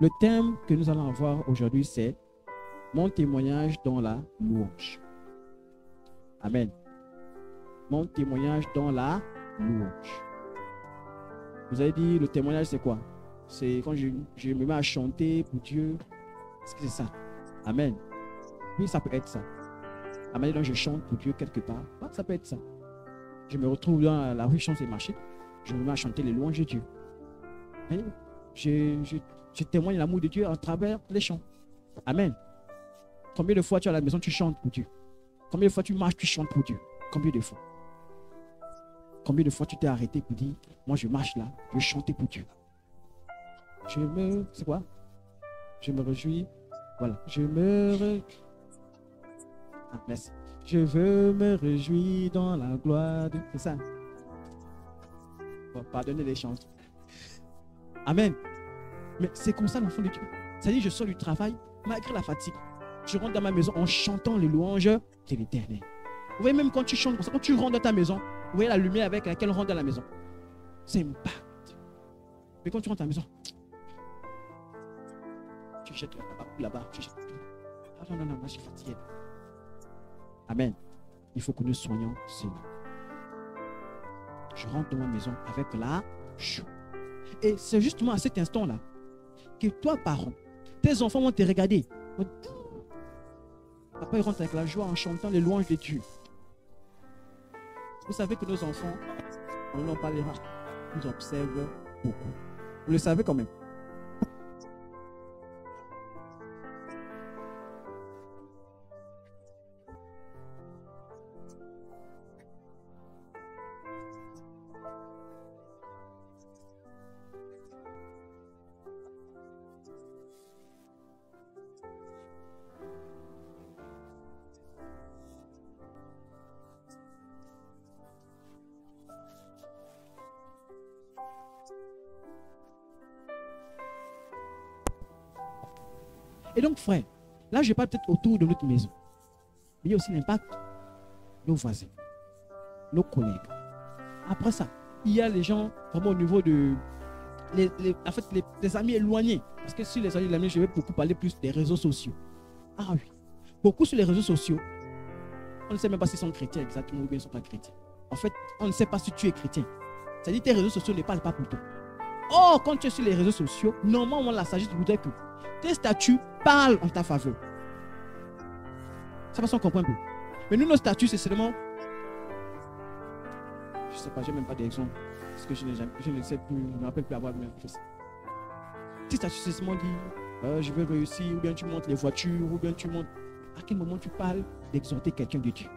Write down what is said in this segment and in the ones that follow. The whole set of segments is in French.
Le thème que nous allons avoir aujourd'hui, c'est mon témoignage dans la louange. Amen. Mon témoignage dans la louange. Vous avez dit, le témoignage, c'est quoi? C'est quand je me mets à chanter pour Dieu. Est-ce que c'est ça? Amen. Oui, ça peut être ça. La manière dont je chante pour Dieu quelque part, ça peut être ça. Je me retrouve dans la rue, je chante et marcher. Je me mets à chanter les louanges de Dieu. Et je témoigne l'amour de Dieu à travers les chants. Amen. Combien de fois tu es à la maison, tu chantes pour Dieu? Combien de fois tu marches, tu chantes pour Dieu? Combien de fois? Combien de fois tu t'es arrêté pour dire, moi je marche là, je vais chanter pour Dieu. C'est quoi? Je me réjouis. Voilà. Ah, merci. Je veux me réjouir dans la gloire de... C'est ça. Bon, pardonnez les chansons. Amen. Mais c'est comme ça l'enfant de Dieu. C'est-à-dire, je sors du travail, malgré la fatigue. Je rentre dans ma maison en chantant les louanges de l'Éternel. Vous voyez, même quand tu chantes comme ça, quand tu rentres dans ta maison, vous voyez la lumière avec laquelle on rentre dans la maison. Ça impacte. Mais quand tu rentres dans la maison, tu jettes là-bas, tu jettes. Ah non, moi je suis fatigué. Amen. Il faut que nous soyons cela. Je rentre dans ma maison avec la joie. Et c'est justement à cet instant-là que toi, parent, tes enfants vont te regarder. Papa, il rentre avec la joie en chantant les louanges de Dieu. Vous savez que nos enfants, on en parlera, nous observent beaucoup. Vous le savez quand même. Et donc, frère, là, je parle peut-être autour de notre maison. Mais il y a aussi l'impact de nos voisins, nos collègues. Après ça, il y a les gens vraiment au niveau de... les amis éloignés. Parce que sur les amis éloignés, je vais beaucoup parler plus des réseaux sociaux. Ah oui. Beaucoup sur les réseaux sociaux, on ne sait même pas s'ils sont chrétiens exactement ou bien ils ne sont pas chrétiens. En fait, on ne sait pas si tu es chrétien. C'est-à-dire que tes réseaux sociaux ne parlent pas pour toi. Or, quand tu es sur les réseaux sociaux, normalement, la sagesse voudrait que tes statuts parlent en ta faveur. Ça va, on comprend un peu. Mais nous, nos statuts, c'est seulement... Je ne sais pas, je n'ai même pas d'exemple. Parce que je ne sais plus, je ne me rappelle plus avoir même fait ça. Tes statuts, c'est seulement dire, je veux réussir, ou bien tu montes les voitures, ou bien tu montes... À quel moment tu parles d'exhorter quelqu'un de Dieu?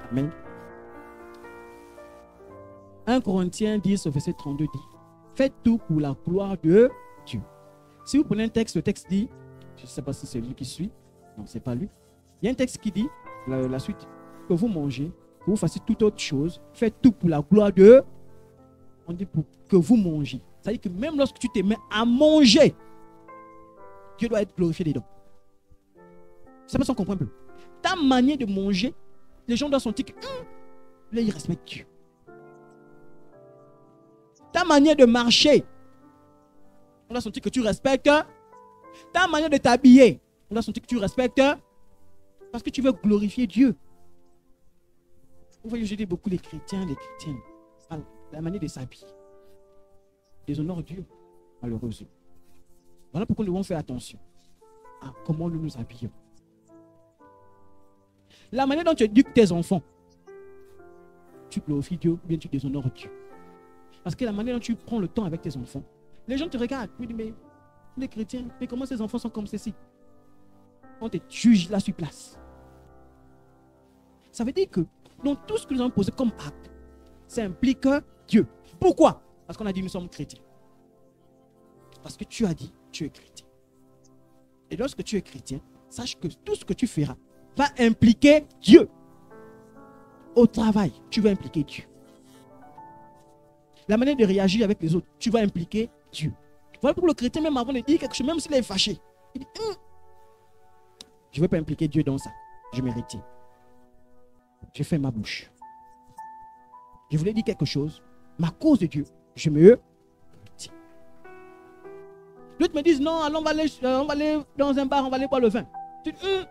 Amen. 1 Corinthiens 10, verset 32 dit, faites tout pour la gloire de Dieu. Si vous prenez un texte, le texte dit, je ne sais pas si c'est lui qui suit, non, ce n'est pas lui. Il y a un texte qui dit, la suite, que vous mangez, que vous fassiez toute autre chose, faites tout pour la gloire de... On dit pour que vous mangez. C'est-à-dire que même lorsque tu te mets à manger, Dieu doit être glorifié dedans. Je ne sais pas si on comprend un peu. Ta manière de manger, les gens doivent sentir que là, ils respectent Dieu. Ta manière de marcher, on doit sentir que tu respectes. Ta manière de t'habiller, on doit sentir que tu respectes. Parce que tu veux glorifier Dieu. Vous voyez, je dis beaucoup les chrétiens, la manière de s'habiller déshonore Dieu, malheureusement. Voilà pourquoi nous devons faire attention à comment nous nous habillons. La manière dont tu éduques tes enfants, tu glorifies Dieu ou bien tu déshonores Dieu. Parce que la manière dont tu prends le temps avec tes enfants, les gens te regardent, ils disent, mais les chrétiens, mais comment ces enfants sont comme ceci? On te juge là sur place. Ça veut dire que dans tout ce que nous avons posé comme acte, ça implique Dieu. Pourquoi? Parce qu'on a dit nous sommes chrétiens. Parce que tu as dit tu es chrétien. Et lorsque tu es chrétien, sache que tout ce que tu feras va impliquer Dieu. Au travail, tu vas impliquer Dieu. La manière de réagir avec les autres, tu vas impliquer Dieu. Voilà pourquoi le chrétien, même avant de dire quelque chose, même s'il est fâché, il dit, je ne vais pas impliquer Dieu dans ça. Je me retire. Je fais ma bouche. Je voulais dire quelque chose, mais à cause de Dieu, je me D'autres me disent, non, allons, on va aller dans un bar, on va aller boire le vin. Tu dis,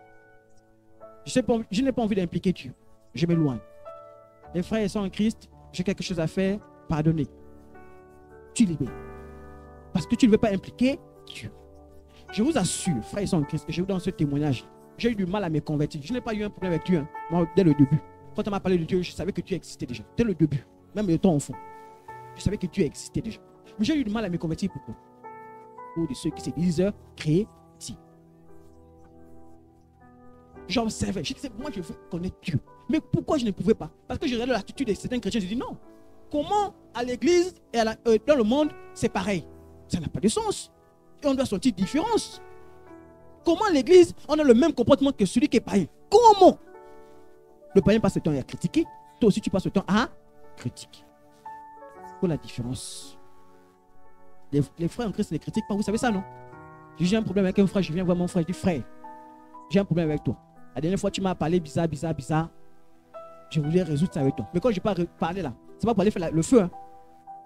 je n'ai pas envie d'impliquer Dieu. Je m'éloigne. Les frères et sœurs en Christ, j'ai quelque chose à faire, pardonnez. Tu libères. Parce que tu ne veux pas impliquer Dieu. Je vous assure, frères et sœurs en Christ, que je vous donne ce témoignage. J'ai eu du mal à me convertir. Je n'ai pas eu un problème avec Dieu. Hein. Moi, dès le début. Quand on m'a parlé de Dieu, je savais que Dieu existait déjà. Dès le début. Même le temps au fond. Je savais que Dieu existait déjà. Mais j'ai eu du mal à me convertir. Pourquoi? Pour de ceux qui se disent chrétiens. J'observais. Je disais, moi, je veux connaître Dieu. Mais pourquoi je ne pouvais pas? Parce que je regardais l'attitude de certains chrétiens. Je dis non. Comment à l'église et dans le monde, c'est pareil? Ça n'a pas de sens. Et on doit sentir différence. Comment à l'église, on a le même comportement que celui qui est païen? Comment? Le païen passe le temps à critiquer. Toi aussi, tu passes le temps à critiquer. Pour la différence. Les frères en Christ ne critiquent pas. Vous savez ça, non? J'ai un problème avec un frère. Je viens voir mon frère. Je dis, frère, j'ai un problème avec toi. La dernière fois, tu m'as parlé bizarre. Je voulais résoudre ça avec toi. Mais quand je n'ai pas parlé là, c'est pas pour aller faire le feu. Hein.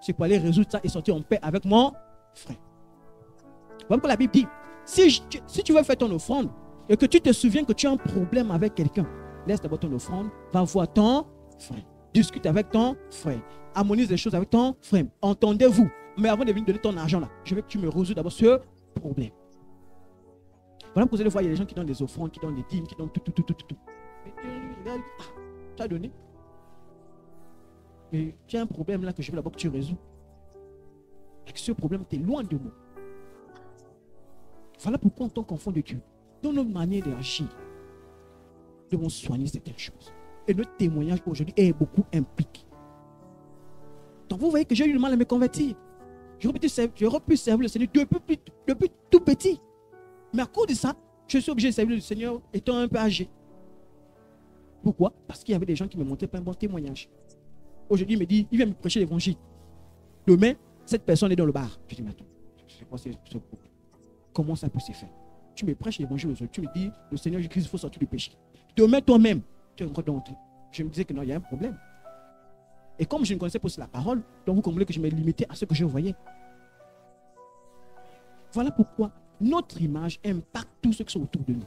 C'est pour aller résoudre ça et sortir en paix avec mon frère. Voilà pourquoi la Bible dit, si tu veux faire ton offrande et que tu te souviens que tu as un problème avec quelqu'un, laisse d'abord ton offrande, va voir ton frère. Discute avec ton frère. Harmonise les choses avec ton frère. Entendez-vous. Mais avant de venir donner ton argent là, je veux que tu me résous d'abord ce problème. Voilà pourquoi vous allez voir, il y a des gens qui donnent des offrandes, qui donnent des dîmes, qui donnent tout. Mais tu as donné. Mais tu as un problème là que je veux d'abord que tu résous. Et que ce problème, tu es loin de moi. Voilà pourquoi en tant qu'enfant de Dieu, dans notre manière d'agir, nous devons soigner certaines choses. Et notre témoignage aujourd'hui est beaucoup impliqué. Donc vous voyez que j'ai eu le mal à me convertir. J'aurais pu servir le Seigneur depuis tout petit. Mais à cause de ça, je suis obligé de servir le Seigneur étant un peu âgé. Pourquoi? Parce qu'il y avait des gens qui ne me montraient pas un bon témoignage. Aujourd'hui, il me dit, il vient me prêcher l'évangile. Demain, cette personne est dans le bar. Je dis, mais attends, je sais pas si c'est pourquoi. Comment ça peut se faire? Tu me prêches l'évangile aujourd'hui, tu me dis, le Seigneur Jésus-Christ, il faut sortir du péché. Demain, toi-même, tu es encore dans. Je me disais que non, il y a un problème. Et comme je ne connaissais pas la parole, donc vous comprenez que je me limitais à ce que je voyais. Voilà pourquoi notre image impacte tous ceux qui sont autour de nous.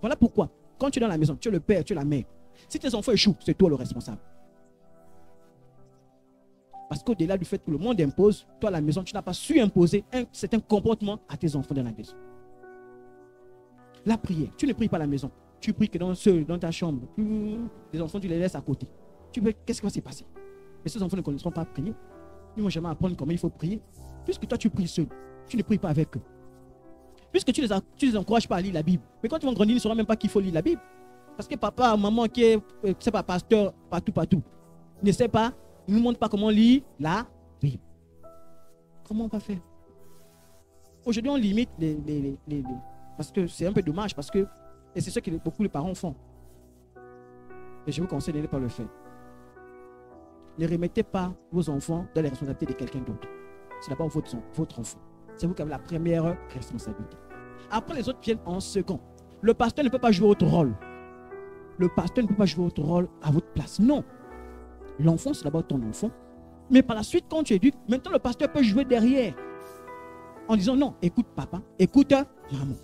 Voilà pourquoi, quand tu es dans la maison, tu es le père, tu es la mère. Si tes enfants échouent, c'est toi le responsable. Parce qu'au-delà du fait que le monde impose, toi à la maison, tu n'as pas su imposer un certain comportement à tes enfants dans la maison. La prière, tu ne pries pas à la maison. Tu pries que dans ta chambre. Les enfants, tu les laisses à côté. Qu'est-ce qui va se passer? Mais ces enfants ne connaîtront pas prier. Ils ne vont jamais apprendre comment il faut prier. Puisque toi, tu pries seul, tu ne pries pas avec eux. Puisque tu les encourages pas à lire la Bible. Mais quand ils vont grandir, ils ne sauront même pas qu'il faut lire la Bible. Parce que papa, maman qui est, c'est pas pasteur, partout, ne sait pas, ne nous montre pas comment lire la Bible. Comment on va faire? Aujourd'hui, on limite parce que c'est un peu dommage, parce que, et c'est ce que beaucoup de parents font. Et je vous conseille de ne pas le faire. Ne remettez pas vos enfants dans les responsabilités de quelqu'un d'autre. C'est d'abord votre enfant. C'est vous qui avez la première responsabilité. Après, les autres viennent en second. Le pasteur ne peut pas jouer votre rôle. Le pasteur ne peut pas jouer votre rôle à votre place. Non. L'enfant, c'est d'abord ton enfant. Mais par la suite, quand tu éduques, maintenant le pasteur peut jouer derrière. En disant non, écoute papa, écoute maman.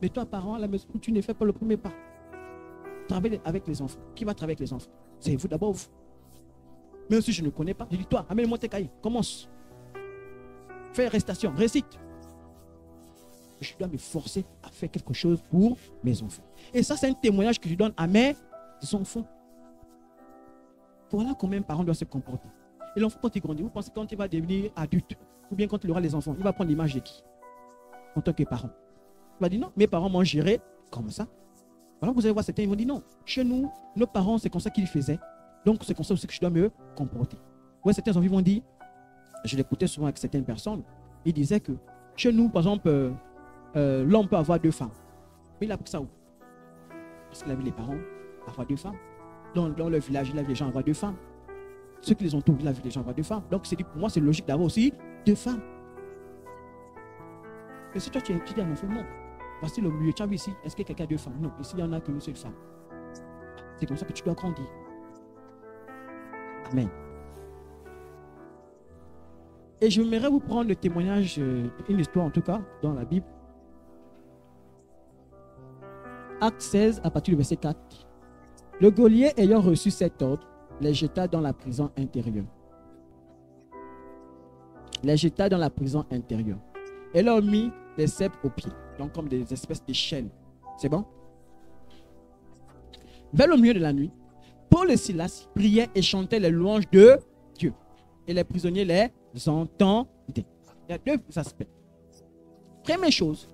Mais toi, parent, à la maison, tu ne fais pas le premier pas. Travaille avec les enfants. Qui va travailler avec les enfants? C'est vous d'abord, vous. Même si je ne connais pas, je dis toi, amène-moi tes cahiers, commence. Fais restation, récite. Je dois me forcer à faire quelque chose pour mes enfants. Et ça, c'est un témoignage que je donne à mes enfants. Voilà comment un parent doit se comporter. Et l'enfant, quand il grandit, vous pensez quand il va devenir adulte, ou bien quand il aura les enfants, il va prendre l'image de qui? En tant que parent. Il va dire non, mes parents m'ont géré comme ça. Voilà, vous allez voir certains, ils vont dire non, chez nous, nos parents, c'est comme ça qu'ils faisaient. Donc, c'est comme ça aussi que je dois me comporter. Ouais, certains enfants vont dire, je l'écoutais souvent avec certaines personnes, ils disaient que chez nous, par exemple, l'homme peut avoir 2 femmes. Mais il a pris ça où? Parce qu'il a vu les parents avoir 2 femmes. Dans le village, il a vu les gens avoir 2 femmes. Ceux qui les ont trouvés, il a vu les gens avoir 2 femmes. Donc, pour moi, c'est logique d'avoir aussi 2 femmes. Et si toi, tu dis à un enfant, non, voici le mieux, tu as vu ici, est-ce que quelqu'un a 2 femmes? Non, ici, il n'y en a qu'une seule femme. C'est comme ça que tu dois grandir. Amen. Et j'aimerais vous prendre le témoignage, une histoire en tout cas, dans la Bible. Acte 16, à partir du verset 4. Le geôlier ayant reçu cet ordre, les jeta dans la prison intérieure. Les jeta dans la prison intérieure. Et leur mit des cèpes aux pieds, donc comme des espèces d'échelles. C'est bon? Vers le milieu de la nuit, Paul et Silas priaient et chantaient les louanges de Dieu. Et les prisonniers les entendaient. Il y a deux aspects. Première chose,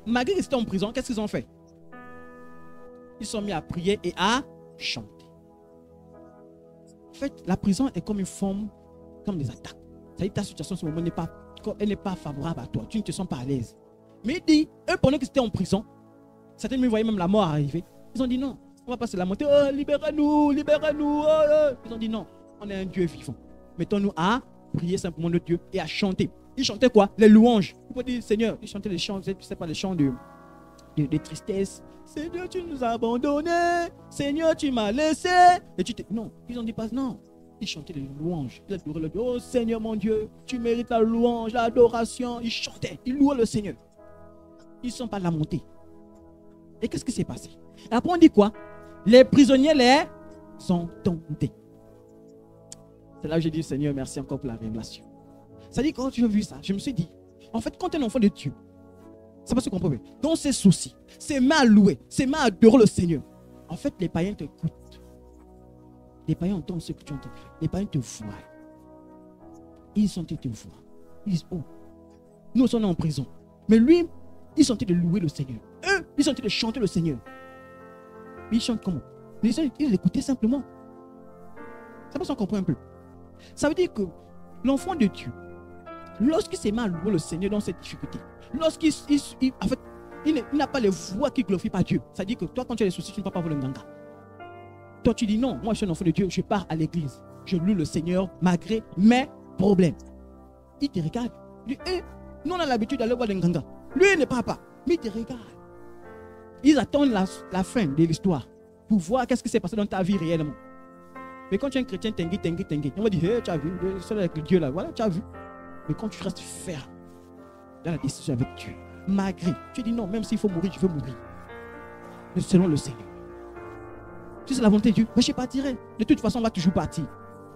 malgré qu'ils étaient en prison, qu'est-ce qu'ils ont fait? Ils sont mis à prier et à chanter. En fait, la prison est comme une forme, comme des attaques. C'est-à-dire que ta situation en ce moment n'est pas favorable à toi. Tu ne te sens pas à l'aise. Mais il dit, eux, pendant qu'ils étaient en prison, certains me voyaient même la mort arriver. Ils ont dit non, on va pas se lamenter. Oh, libérez-nous, libérez-nous. Oh, oh. Ils ont dit non, on est un Dieu vivant. Mettons-nous à prier simplement notre Dieu et à chanter. Ils chantaient quoi? Les louanges. Ils vont dire, Seigneur, ils chantaient les chants, tu sais pas, les chants de tristesse. Seigneur, tu nous as abandonnés. Seigneur, tu m'as laissé. Et tu t'es... Non, ils ont dit pas non. Ils chantaient les louanges. Ils adoraient le Dieu. Oh Seigneur mon Dieu, tu mérites la louange, l'adoration. Ils chantaient, ils louaient le Seigneur. Ils ne sont pas lamentés. Et qu'est-ce qui s'est passé? Après on dit quoi? Les prisonniers les entendaient. C'est là que j'ai dit Seigneur, merci encore pour la révélation. Ça dit quand j'ai vu ça, je me suis dit, en fait, quand tu es un enfant de Dieu, c'est pas ce qu'on peut faire. Dans ses soucis, c'est mal loué, c'est mal adorer le Seigneur. En fait, les païens t'écoutent. Les païens entendent ce que tu entends. Les païens te voient. Ils sont te voient. Ils disent, oh, nous sommes en prison. Mais lui, ils sont en train de louer le Seigneur. Eux, ils sont en train de chanter le Seigneur. Mais ils chantent comment? Ils écoutaient simplement. C'est pas ça qu'on comprend un peu. Ça veut dire que l'enfant de Dieu, lorsqu'il s'est mis à louer le Seigneur dans cette difficulté, lorsqu'il en fait, il n'a pas les voix qui glorifient pas Dieu. Ça veut dire que toi, quand tu as des soucis, tu ne peux pas voir le nganga. Toi, tu dis non, moi je suis un enfant de Dieu, je pars à l'église. Je loue le Seigneur malgré mes problèmes. Il te regarde. Il dit, nous on a l'habitude d'aller voir le nganga. Lui, il ne part pas. Mais il te regarde. Ils attendent la fin de l'histoire pour voir qu'est-ce qui s'est passé dans ta vie réellement. Mais quand tu es un chrétien, tengi, on va dire, hey, tu as vu, seul avec le Dieu là, voilà, tu as vu. Mais quand tu restes ferme dans la décision avec Dieu, malgré, tu dis non, même s'il faut mourir, je veux mourir. Mais selon le Seigneur. Si c'est la volonté de Dieu, je partirai. De toute façon, on va toujours partir.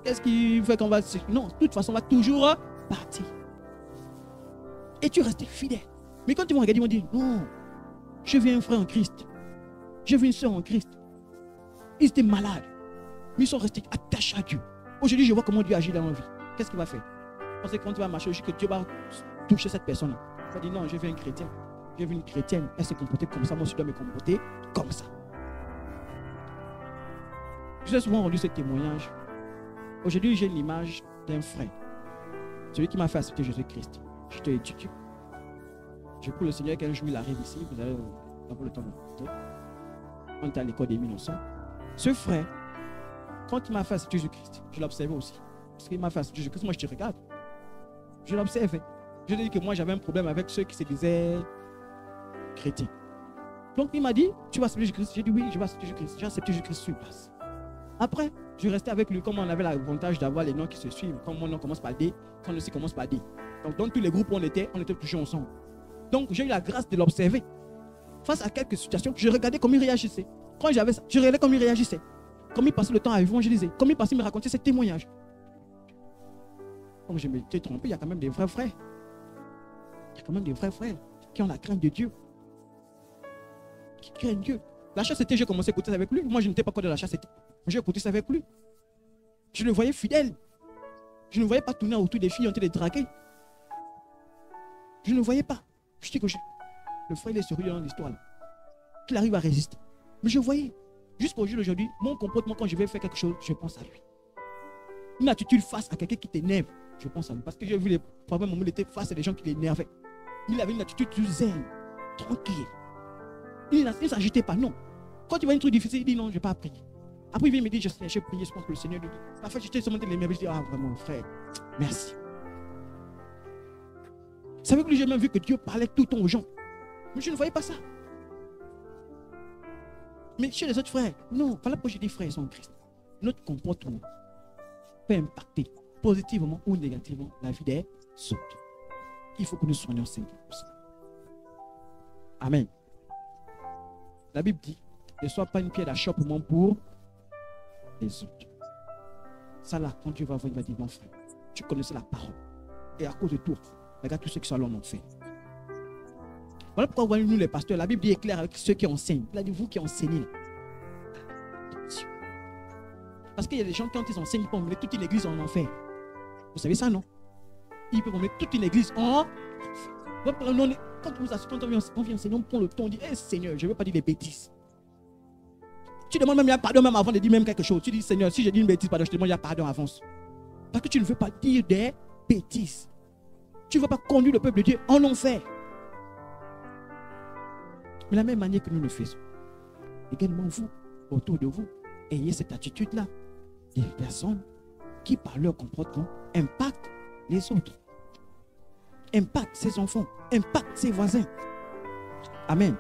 Qu'est-ce qui fait qu'on va... Non, de toute façon, on va toujours partir. Et tu restes fidèle. Mais quand ils vont regarder, ils vont dire, non, je veux un frère en Christ. Je veux une soeur en Christ. Ils étaient malades. Mais ils sont restés attachés à Dieu. Aujourd'hui, je vois comment Dieu agit dans leur vie. Qu'est-ce qu'il va faire? Parce que quand tu vas marcher, je dis que Dieu va toucher cette personne-là. Il va dire, non, je veux un chrétien. Je veux une chrétienne. Elle s'est comportée comme ça. Moi, je dois me comporter comme ça. J'ai souvent rendu ce témoignage. Aujourd'hui, j'ai l'image d'un frère. Celui qui m'a fait accepter Jésus-Christ. Je te étudie. Je prie le Seigneur qu'un jour il arrive ici. Vous allez avoir le temps de monter. On était à l'école des 1900. Ce frère, quand il m'a fait accepter Jésus-Christ, je l'observais aussi. Parce qu'il m'a fait accepter Jésus-Christ, moi je te regarde. Je l'observais. Je lui ai dit que moi j'avais un problème avec ceux qui se disaient chrétiens. Donc il m'a dit, tu vas accepter Jésus-Christ? J'ai dit oui, je vais accepter Jésus-Christ. J'ai accepté Jésus-Christ sur place. Après, je restais avec lui comme on avait l'avantage d'avoir les noms qui se suivent. Comme mon nom commence par D, quand aussi commence par D. Donc dans tous les groupes où on était toujours ensemble. Donc j'ai eu la grâce de l'observer. Face à quelques situations, je regardais comment il réagissait. Quand j'avais ça, je regardais comment il réagissait. Comme il passait le temps à évangéliser. Comme il passait à me raconter ses témoignages. Comme je m'étais trompé, il y a quand même des vrais frères. Il y a quand même des vrais frères qui ont la crainte de Dieu. Qui craignent Dieu. La chasse était, j'ai commencé à écouter ça avec lui. Moi, je n'étais pas quoi de la chasse. J'ai écouté ça avec lui. Je le voyais fidèle. Je ne voyais pas tourner autour des filles en train de draguer. Je ne voyais pas. Je dis que le frère, il est sérieux dans l'histoire. Qu'il arrive à résister. Mais je voyais. Jusqu'au jour d'aujourd'hui, mon comportement, quand je vais faire quelque chose, je pense à lui. Une attitude face à quelqu'un qui t'énerve, je pense à lui. Parce que j'ai vu les problèmes où il était face à des gens qui l'énervaient. Il avait une attitude zen, tranquille. Il ne s'agitait pas, non. Quand il voit un truc difficile, il dit non, je n'ai pas prié. Après, il vient me dire, j'ai prié, je pense que le Seigneur lui dit. En fait, j'étais seulement l'énervé, je dis, ah vraiment, frère, merci. Vous savez que j'ai même vu que Dieu parlait tout le temps aux gens. Mais je ne voyais pas ça. Mais chez les autres frères, non, voilà pourquoi je dis frères, ils sont en Christ. Notre comportement peut impacter positivement ou négativement la vie des autres. Il faut que nous soyons Seigneur. Amen. La Bible dit, ne sois pas une pierre d'achoppement pour les autres. Ça là, quand Dieu va voir, il va dire, non frère, tu connaissais la parole. Et à cause de toi, regarde tous ceux qui sont allés en enfer. Voilà pourquoi nous les pasteurs, la Bible dit est claire avec ceux qui enseignent. Il a dit, vous qui enseignez. Attention. Parce qu'il y a des gens qui, quand ils enseignent, ils peuvent emmener toute une église en enfer. Vous savez ça, non? Ils peuvent emmener toute une église en enfer. Quand on vient enseigner, on prend le temps, on dit, hey, Seigneur, je ne veux pas dire des bêtises. Tu demandes même pardon même avant de dire même quelque chose. Tu dis, Seigneur, si je dis une bêtise, pardon, je te demande pardon avance. Parce que tu ne veux pas dire des bêtises. Tu ne veux pas conduire le peuple de Dieu en enfer. Mais de la même manière que nous le faisons, également vous, autour de vous, ayez cette attitude-là. Des personnes qui, par leur comportement, impactent les autres. Impactent ses enfants, impactent ses voisins. Amen.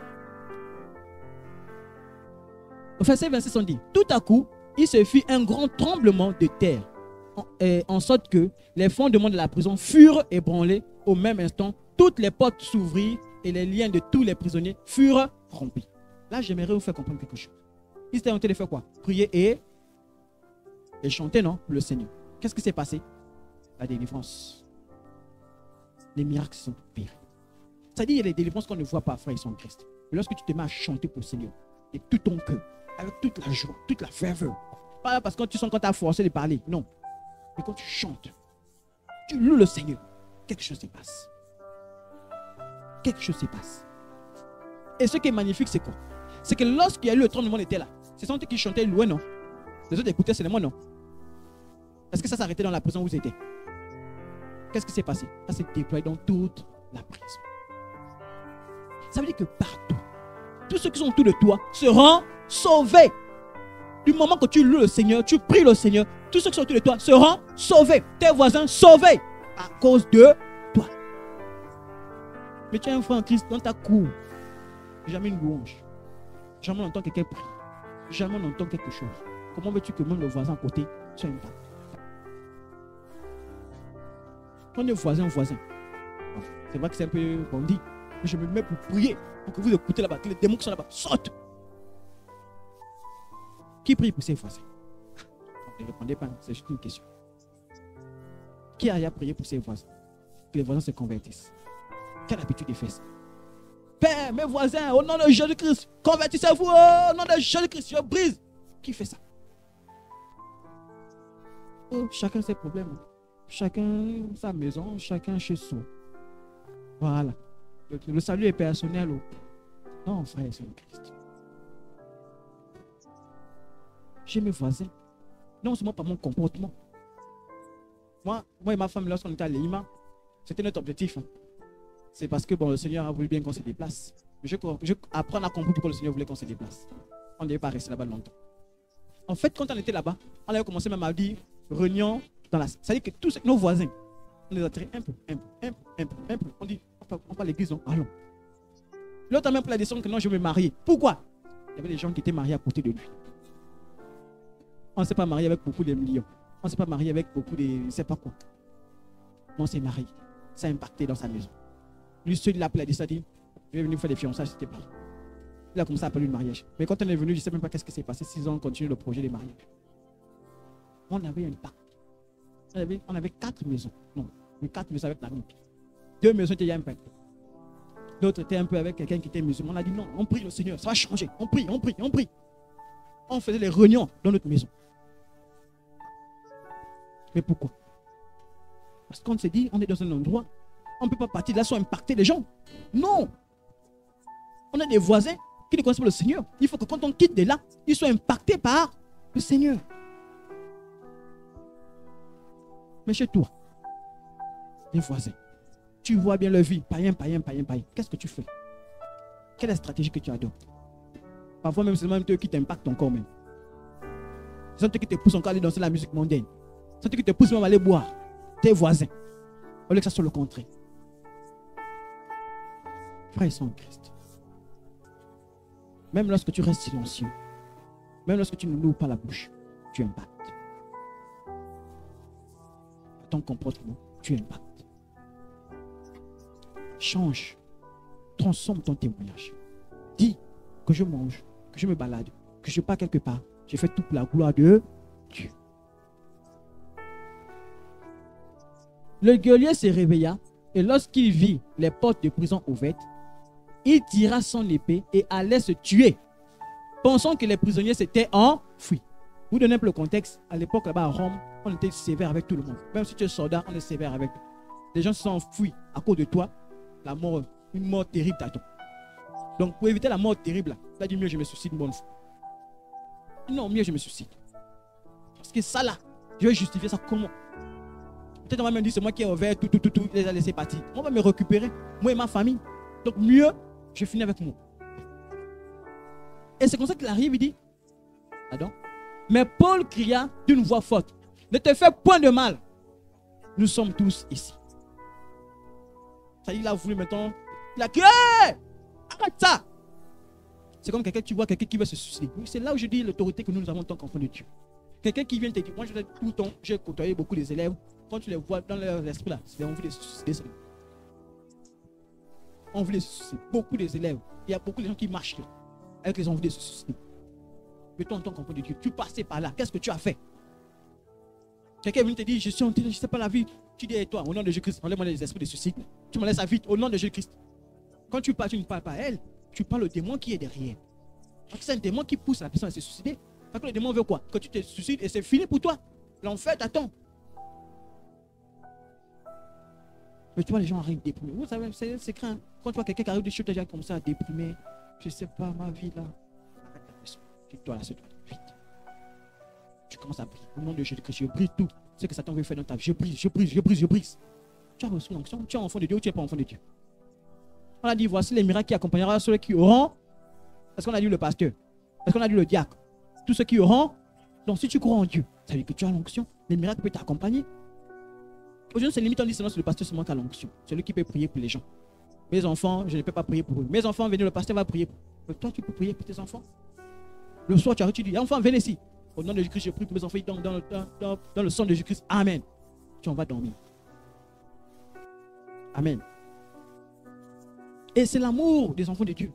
Au verset 26, on dit, tout à coup, il se fit un grand tremblement de terre, en sorte que les fondements de la prison furent ébranlés. Au même instant, toutes les portes s'ouvrirent et les liens de tous les prisonniers furent rompus. Là, j'aimerais vous faire comprendre quelque chose. Ils étaient en train de faire quoi? Prier et chanter, non? Le Seigneur. Qu'est-ce qui s'est passé? La délivrance. Les miracles sont pires. C'est-à-dire, il y a des délivrances qu'on ne voit pas, frère, ils sont en Christ. Mais lorsque tu te mets à chanter pour le Seigneur, de tout ton cœur, avec toute la joie, toute la ferveur, pas parce que tu sens quand tu as forcé de parler, non. Mais quand tu chantes, tu loues le Seigneur, quelque chose se passe. Quelque chose se passe. Et ce qui est magnifique, c'est quoi? C'est que lorsqu'il y a eu le tremblement de terre là, c'est sans qui chantaient louaient, non? Les autres écoutaient seulement, non? Est-ce que ça s'arrêtait dans la prison où ils étaient? Qu'est-ce qui s'est passé? Ça s'est déployé dans toute la prison. Ça veut dire que partout, tous ceux qui sont autour de toi seront sauvés. Du moment que tu loues le Seigneur, tu pries le Seigneur, tous ceux qui sont autour de toi seront sauvés. Tes voisins sauvés à cause de toi. Mais tu as un frère en Christ dans ta cour. Jamais une louange. Jamais on entend quelqu'un prier. Jamais on entend quelque chose. Comment veux-tu que même le voisin à côté soit impacté? On est voisin. C'est vrai que c'est un peu bandit. Mais je me mets pour prier. Pour que vous écoutez là-bas. Que les démons qui sont là-bas sortent. Qui prie pour ses voisins? Ne répondez pas. C'est juste une question. Qui a prié pour ses voisins? Que les voisins se convertissent. Quelle habitude de faire ça? Père, mes voisins, au nom de Jésus-Christ, convertissez-vous au nom de Jésus-Christ. Je brise. Qui fait ça? Oh, chacun ses problèmes. Chacun sa maison, chacun chez soi. Voilà. Le salut est personnel. Non, frère, c'est le Christ. J'ai mes voisins. Non seulement par mon comportement. Moi et ma femme, lorsqu'on était à Léima, c'était notre objectif. C'est parce que bon, le Seigneur a voulu bien qu'on se déplace. Après, on a compris pourquoi le Seigneur voulait qu'on se déplace. On ne devait pas rester là-bas longtemps. En fait, quand on était là-bas, on avait commencé même à dire réunion dans la. C'est-à-dire que tous nos voisins, on les a tirés un peu. On dit, on va à l'église, non? Allons. L'autre a même pris la décision que non, je vais me marier. Pourquoi? Il y avait des gens qui étaient mariés à côté de lui. On ne s'est pas marié avec beaucoup de millions. On ne s'est pas marié avec beaucoup de. Je ne sais pas quoi. On s'est marié. Ça a impacté dans sa maison. Lui seul, il a appelé la décision, il a dit, je vais venir faire des fiançailles, c'était pas. Il a commencé à appeler le mariage. Mais quand on est venu, je ne sais même pas qu'est-ce qui s'est passé. 6 ans, on continue le projet des mariages. On avait un impact. On avait 4 maisons. Non, mais 4 maisons avec la nôtre. 2 maisons étaient impactées. L'autre était un peu avec quelqu'un qui était musulman. On a dit non, on prie le Seigneur, ça va changer. On prie. On faisait les réunions dans notre maison. Mais pourquoi? Parce qu'on s'est dit, on est dans un endroit, on ne peut pas partir de là sans impacter les gens. Non. On a des voisins qui ne connaissent pas le Seigneur. Il faut que quand on quitte de là, ils soient impactés par le Seigneur. Mais chez toi, les voisins, tu vois bien leur vie, païen. Qu'est-ce que tu fais? Quelle est la stratégie que tu adoptes? Parfois même, c'est même eux qui t'impactent encore même. C'est eux qui te poussent encore à aller danser la musique mondaine. C'est eux qui te poussent même à aller boire. Tes voisins. Au lieu que ça soit le contraire. Frère, ils sont en Christ. Même lorsque tu restes silencieux, même lorsque tu ne loues pas la bouche, tu impactes. Ton comportement, tu impactes. change, transforme ton témoignage. Dis que je mange, que je me balade, que je pars quelque part. Je fais tout pour la gloire de Dieu. Le guerrier se réveilla et lorsqu'il vit les portes de prison ouvertes, il tira son épée et allait se tuer, pensant que les prisonniers s'étaient enfuis. Vous donnez un peu le contexte. À l'époque, là-bas à Rome, on était sévère avec tout le monde. Même si tu es soldat, on est sévère avec toi. Les gens se sont enfuis à cause de toi. La mort, une mort terrible t'attend. Donc, pour éviter la mort terrible, là, tu as dit mieux, je me suicide une bonne fois. Non, mieux, je me suicide. Parce que ça, là, je vais justifier ça comment? Peut-être on va me dire, c'est moi qui ai ouvert tout, il les a laissés partir. On va me récupérer, moi et ma famille. Donc, mieux, je finis avec moi. Et c'est comme ça qu'il arrive, il dit, pardon. Mais Paul cria d'une voix forte, ne te fais point de mal. Nous sommes tous ici. Ça, il a voulu maintenant, il a crié, arrête ça. C'est comme quelqu'un, tu vois quelqu'un qui veut se suicider. C'est là où je dis l'autorité que nous avons en tant qu'enfants de Dieu. Quelqu'un qui vient te dire, moi je tout le temps, j'ai côtoyé beaucoup des élèves, quand tu les vois dans leur esprit là, c'est envie de se suicider. Envie de se suicider. Beaucoup des élèves, il y a beaucoup de gens qui marchent là, avec les envies de se suicider. Mais toi en tant qu'enfant de Dieu, tu passais par là, qu'est-ce que tu as fait? Quelqu'un vient te dire, je suis en train, je ne sais pas la vie. Tu dis, toi, au nom de Jésus-Christ, enlève-moi les esprits de suicide. Tu me laisses à vite, au nom de Jésus-Christ. Quand tu parles, tu ne parles pas à elle, tu parles au démon qui est derrière. Parce que c'est un démon qui pousse la personne à se suicider. Parce que le démon veut quoi? Que tu te suicides et c'est fini pour toi. L'enfer t'attend. Mais tu vois, les gens arrivent déprimés. Vous savez, c'est craint. Quand tu vois quelqu'un qui arrive de chez toi comme ça, déprimé, je ne sais pas, ma vie là. Arrête la pression. Quitte-toi là, c'est toi. Vite. Tu commences à prier. Au nom de Jésus-Christ, je brise tout. Ce que Satan veut faire dans ta vie. Je brise, je brise, je brise, je brise. Tu as reçu l'onction. Tu es enfant de Dieu ou tu n'es pas enfant de Dieu. On a dit, voici les miracles qui accompagnera ceux qui auront. Est-ce qu'on a dit le pasteur? Est-ce qu'on a dit le diacre? Tous ceux qui auront. Donc si tu crois en Dieu, ça veut dire que tu as l'onction. Les miracles peuvent t'accompagner. Aujourd'hui, c'est limite, on dit seulement c'est le pasteur seulement qui a l'onction. C'est lui qui peut prier pour les gens. Mes enfants, je ne peux pas prier pour eux. Mes enfants, venez, le pasteur va prier pour eux. Mais toi, tu peux prier pour tes enfants. Le soir, tu arrives, tu dis, enfants, venez ici. Au nom de Jésus-Christ, je prie pour mes enfants dans le sang de Jésus-Christ. Amen. Tu en vas dormir. Amen. Et c'est l'amour des enfants de Dieu.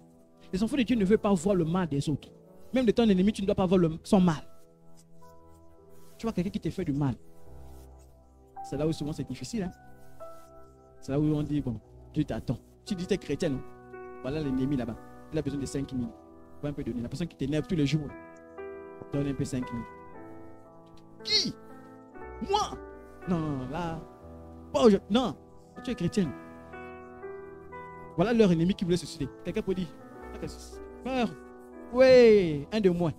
Les enfants de Dieu ne veulent pas voir le mal des autres. Même de ton ennemi, tu ne dois pas voir son mal. Tu vois quelqu'un qui te fait du mal. C'est là où souvent c'est difficile. Hein? C'est là où on dit, bon, Dieu t'attend. Tu dis que tu es chrétien, non? Voilà l'ennemi là-bas. Il a besoin de 5 000. Va un peu donner. La personne qui t'énerve tous les jours, donne un peu 5 000. Qui? Moi? Non, là. Non, tu es chrétien. Voilà leur ennemi qui voulait se suicider. Quelqu'un peut dire, meurs. Oui, un de moins.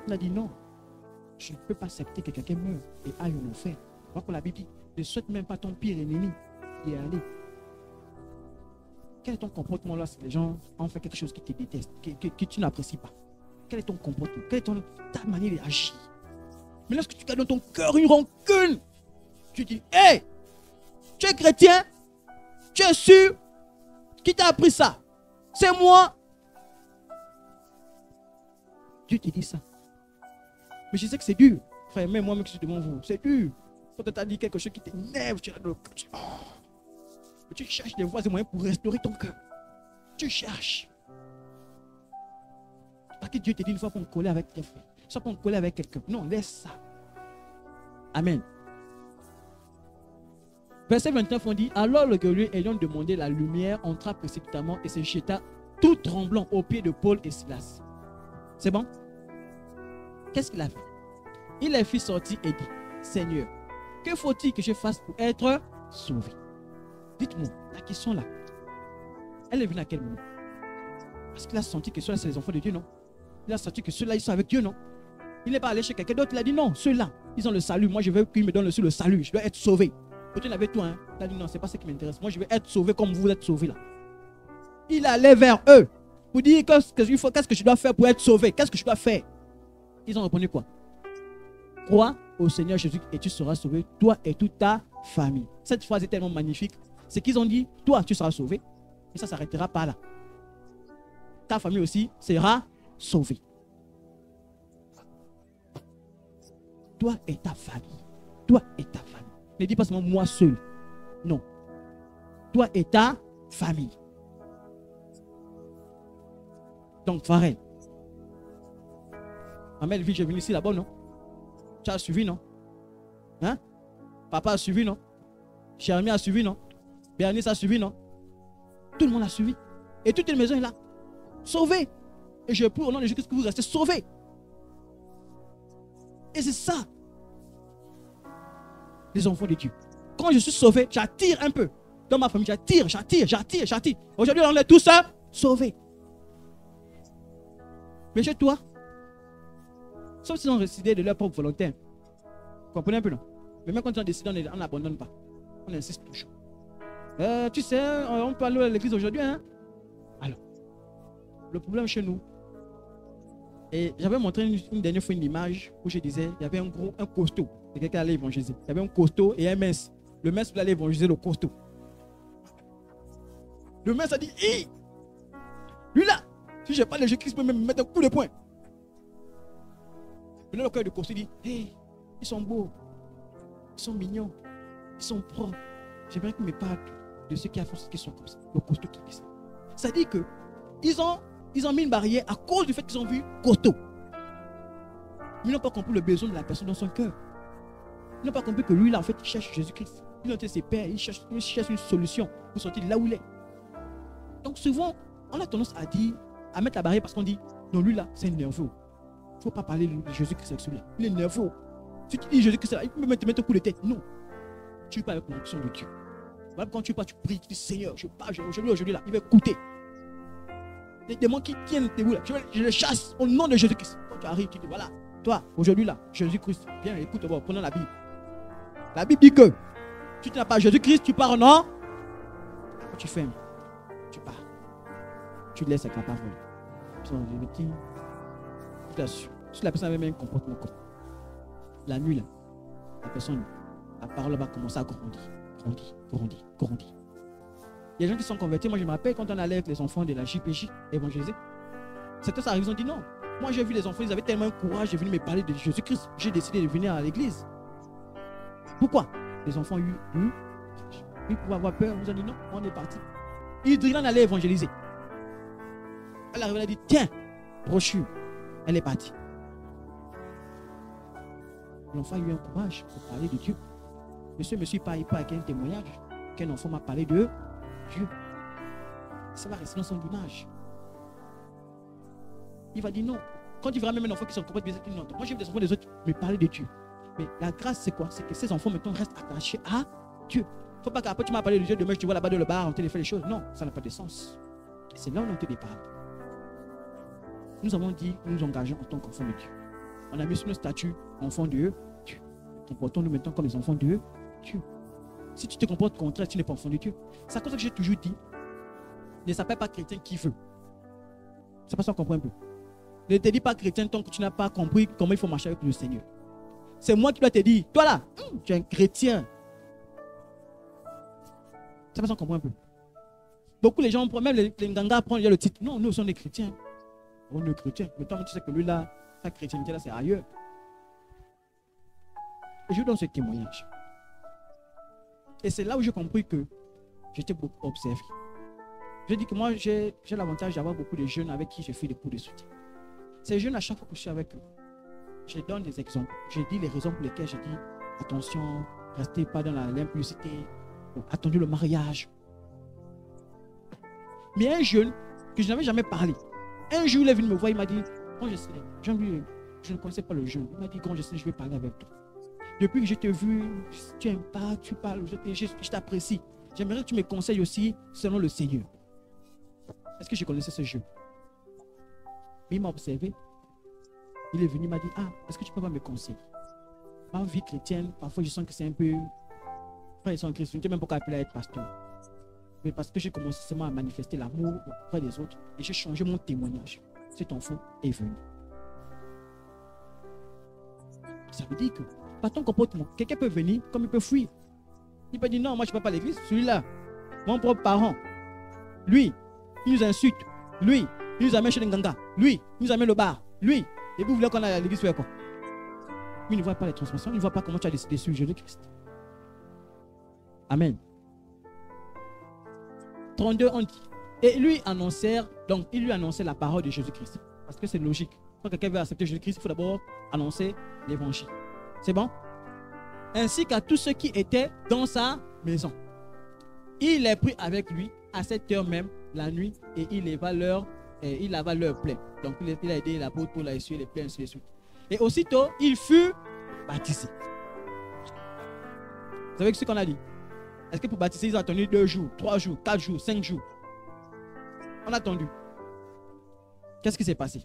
Il a dit non. Je ne peux pas accepter que quelqu'un meure et aille en enfer. Voilà pour la Bible dit, ne souhaite même pas ton pire ennemi y aller. Quel est ton comportement là si les gens ont fait quelque chose qui te déteste, que tu n'apprécies pas? Quel est ton comportement? Quelle est ta manière d'agir? Mais lorsque tu gardes dans ton cœur une rancune, tu dis, hé, hey, tu es chrétien? Tu es sûr? Qui t'a appris ça? C'est moi. Dieu te dit ça. Mais je sais que c'est dur. Frère, même moi-même qui suis devant vous, c'est dur. Quand tu as dit quelque chose qui t'énerve, tu cherches des voies et moyens pour restaurer ton cœur. Tu cherches. Parce que Dieu te dit une fois pour me coller avec tes frères. Soit pour me coller avec quelqu'un. Non, laisse ça. Amen. Verset 29, on dit, alors le guerrier ayant demandé la lumière entra précipitamment et se jeta tout tremblant aux pieds de Paul et Silas. C'est bon? Qu'est-ce qu'il a fait? Il les fit sortir et dit, Seigneur, que faut-il que je fasse pour être sauvé? Dites-moi, la question là, elle est venue à quel moment? Parce qu'il a senti que ceux-là, c'est les enfants de Dieu, non? Il a senti que ceux-là, ils sont avec Dieu, non? Il n'est pas allé chez quelqu'un d'autre, il a dit non, ceux-là, ils ont le salut. Moi, je veux qu'ils me donnent le salut, je dois être sauvé. Peut-être il avait tout, hein? Il a dit non, c'est pas ce qui m'intéresse. Moi, je veux être sauvé comme vous êtes sauvés là. Il allait vers eux pour dire qu'est-ce que je dois faire pour être sauvé? Qu'est-ce que je dois faire? Ils ont répondu quoi? Crois au Seigneur Jésus et tu seras sauvé, toi et toute ta famille. Cette phrase est tellement magnifique. C'est qu'ils ont dit, toi tu seras sauvé. Et ça ne s'arrêtera pas là. Ta famille aussi sera sauvée. Toi et ta famille. Toi et ta famille. Ne dis pas seulement moi seul. Non. Toi et ta famille. Donc, Farel. Maman Elvie, j'ai venu ici là-bas, non? Tu as suivi, non? Hein? Papa a suivi, non? Chermi a suivi, non? Béatrice a suivi, non? Tout le monde a suivi. Et toute une maison est là. Sauvée. Et je prie au nom de Jésus que vous restez sauvés. Et c'est ça. Les enfants de Dieu. Quand je suis sauvé, j'attire un peu. Dans ma famille, j'attire. Aujourd'hui, on est tous sauvés. Mais chez toi, sauf s'ils ont décidé de leur propre volonté. Vous comprenez un peu, non? Mais même quand ils ont décidé, on n'abandonne pas. On insiste toujours. Tu sais, on peut aller à l'église aujourd'hui, hein? Alors, le problème chez nous, et j'avais montré une dernière fois une image où je disais, il y avait un costaud, et quelqu'un allait évangéliser. Il y avait un costaud et un mince. Le mince voulait aller évangéliser le costaud. Le mince a dit, hé! Lui là, si je n'ai pas le Jésus-Christ, peut même me mettre un coup de poing. Et là, le cœur du costaud dit, hé, ils sont beaux, ils sont mignons, ils sont propres. J'aimerais qu'ils me parlent de ceux qui sont comme ça. Le costaud qui dit ça. Ça dit que ils ont mis une barrière à cause du fait qu'ils ont vu costaud. Ils n'ont pas compris le besoin de la personne dans son cœur. Ils n'ont pas compris que lui, là, en fait, il cherche Jésus-Christ. Il a été ses pères, il cherche une solution pour sortir de là où il est. Donc souvent, on a tendance à dire, à mettre la barrière parce qu'on dit, non, lui là, c'est nerveux. Il ne faut pas parler de Jésus-Christ avec celui-là. Il est nerveux. Si tu dis Jésus-Christ, il peut même te mettre un coup de tête. Non. Tu ne parles avec l'onction de Dieu. Même quand tu pries, tu dis, Seigneur, je parle aujourd'hui là, il va écouter. Les démons qui tiennent tes bouts là, je les chasse au nom de Jésus-Christ. Quand tu arrives, tu dis, voilà, toi, aujourd'hui là, Jésus-Christ, viens, écoute, bon, prenons la Bible. La Bible dit que si tu n'as pas Jésus-Christ, tu pars au nom. Quand tu fermes, tu pars. Tu laisses avec la parole. Si la personne avait même un comportement comme la nuit là, la parole va commencer à grandir. Il y a des gens qui sont convertis. Moi je me rappelle quand on allait avec les enfants de la JPJ évangéliser. Certains arrivent, ils ont dit non. Moi j'ai vu les enfants, ils avaient tellement un courage de venir me parler de Jésus-Christ. J'ai décidé de venir à l'église. Pourquoi? Les enfants ils pouvaient avoir peur. Ils ont dit non, on est parti. Idrilan allait évangéliser. Elle arrive, elle a dit tiens, brochure. Elle est partie. L'enfant a eu un courage pour parler de Dieu. Monsieur me suit pas, il parle avec un témoignage qu'un enfant m'a parlé de Dieu. Ça va rester dans son image. Il va dire non. Quand il verra même un enfant qui se comporte bien, il dit non. Moi j'aime des enfants des autres me parler de Dieu. Mais la grâce c'est quoi? C'est que ces enfants maintenant restent attachés à Dieu. Il ne faut pas qu'après tu m'as parlé de Dieu, demain je te vois là-bas dans le bar, on te fait les choses. Non, ça n'a pas de sens. C'est là où on te déparle. Nous avons dit que nous nous engageons en tant qu'enfants de Dieu. On a mis sur nos statuts enfants de Dieu. Comportons-nous maintenant comme les enfants de Dieu. Si tu te comportes contraire, tu n'es pas enfant de Dieu. C'est à cause que j'ai toujours dit, ne s'appelle pas chrétien qui veut. C'est pas ça qu'on comprend un peu. Ne te dis pas chrétien tant que tu n'as pas compris comment il faut marcher avec le Seigneur. C'est moi qui dois te dire, toi là, tu es un chrétien. C'est pas ça qu'on comprend un peu. Beaucoup les gens, même les Nganga prennent le titre. Non, nous sommes des chrétiens. On est chrétiens. Mais tant que tu sais que lui là, sa chrétienté là, c'est ailleurs. Et je vous donne ce témoignage. Et c'est là où j'ai compris que j'étais beaucoup observé. Je dis que moi, j'ai l'avantage d'avoir beaucoup de jeunes avec qui je fais des cours de soutien. Ces jeunes, à chaque fois que je suis avec eux, je donne des exemples. Je dis les raisons pour lesquelles je dis attention, restez pas dans l'impudicité, attendez le mariage. Mais un jeune que je n'avais jamais parlé, un jour il est venu me voir, il m'a dit, quand je sais, je ne connaissais pas le jeune, il m'a dit, quand je sais, je vais parler avec toi. Depuis que je t'ai vu, tu n'aimes pas, tu parles, je t'apprécie. J'aimerais que tu me conseilles aussi selon le Seigneur. Est-ce que je connaissais ce jeune? Mais il m'a observé. Il est venu, il m'a dit, ah, est-ce que tu peux pas me conseiller? Ma vie chrétienne, parfois je sens que c'est un peu... Frère, ils sont chrétiens, je ne sais même pas appeler à être pasteur. Mais parce que j'ai commencé seulement à manifester l'amour auprès des autres et j'ai changé mon témoignage. Cet enfant est venu. Ça veut dire que, par ton comportement, quelqu'un peut venir comme il peut fuir. Il peut dire non, moi je ne vais pas à l'église. Celui-là, mon propre parent, lui, il nous insulte. Lui, il nous amène chez les Nganga. Lui, il nous amène au bar. Lui, et vous voulez qu'on aille à l'église faire quoi? Mais il ne voit pas les transformations, il ne voit pas comment tu as décidé de suivre Jésus-Christ. Amen. 32, on dit. Et lui annoncèrent, donc il lui annonçait la parole de Jésus-Christ. Parce que c'est logique. Quand quelqu'un veut accepter Jésus-Christ, il faut d'abord annoncer l'évangile. C'est bon? Ainsi qu'à tous ceux qui étaient dans sa maison. Il les prit avec lui à cette heure même, la nuit, et il lava leur plaie. Donc il a aidé l'apôtre Paul à essuyer les plaies, ainsi de suite. Et aussitôt, il fut baptisé. Vous savez ce qu'on a dit? Est-ce que pour baptiser, ils ont attendu 2 jours, 3 jours, 4 jours, 5 jours? On a attendu. Qu'est-ce qui s'est passé?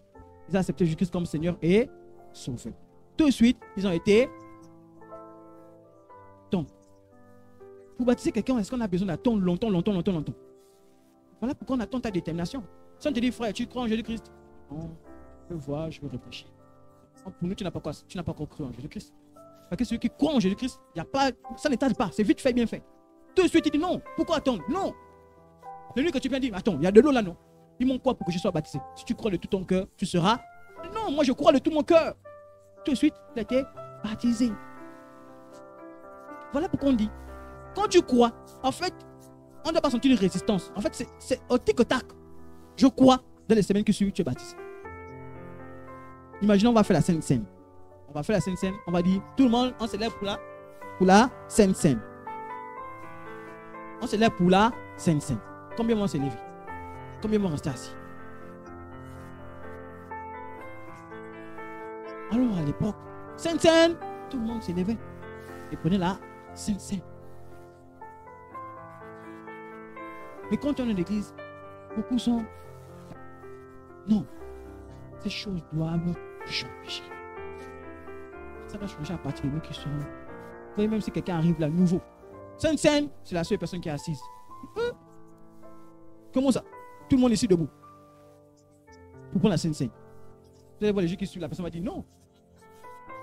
Ils ont accepté Jésus-Christ comme Seigneur et Sauveur. Tout de suite, ils ont été tombés. Pour baptiser quelqu'un, est-ce qu'on a besoin d'attendre longtemps? Voilà pourquoi on attend ta détermination. Si on te dit, frère, tu crois en Jésus-Christ? Non, je veux voir, je veux réfléchir. Pour nous, tu n'as pas quoi? Tu n'as pas encore cru en Jésus-Christ. Parce que celui qui croit en Jésus-Christ, ça ne tarde pas, c'est vite fait, bien fait. Tout de suite, il dit non. Pourquoi attendre? Non. Le lieu que tu viens dire, attends, il y a de l'eau là, non? Ils m'ont quoi pour que je sois baptisé? Si tu crois de tout ton cœur, tu seras. Non, moi je crois de tout mon cœur. Tout de suite, il a été baptisé. Voilà pourquoi on dit, quand tu crois, en fait, on ne doit pas sentir une résistance. En fait, c'est au tic-tac. Je crois, dans les semaines qui suivent, tu es baptisé. Imaginons, on va faire la Sainte Seine. On va faire la Sainte Seine, on va dire, tout le monde, on se lève pour la Sainte Seine. On se lève pour la Sainte Seine. Combien vont se lever? Combien vont rester assis? Alors à l'époque, Sainte Seine, tout le monde se levait et prenait la Sainte Seine. Mais quand on est dans l'église, beaucoup sont... Non, ces choses doivent changer. Ça va changer à partir de nous qui sommes. Vous voyez, même si quelqu'un arrive là, nouveau. Sainte Seine, c'est la seule personne qui est assise. Comment ça? Tout le monde est ici debout. Pour prendre la Sainte Seine. Vous allez voir les gens qui suivent, la personne va dire non.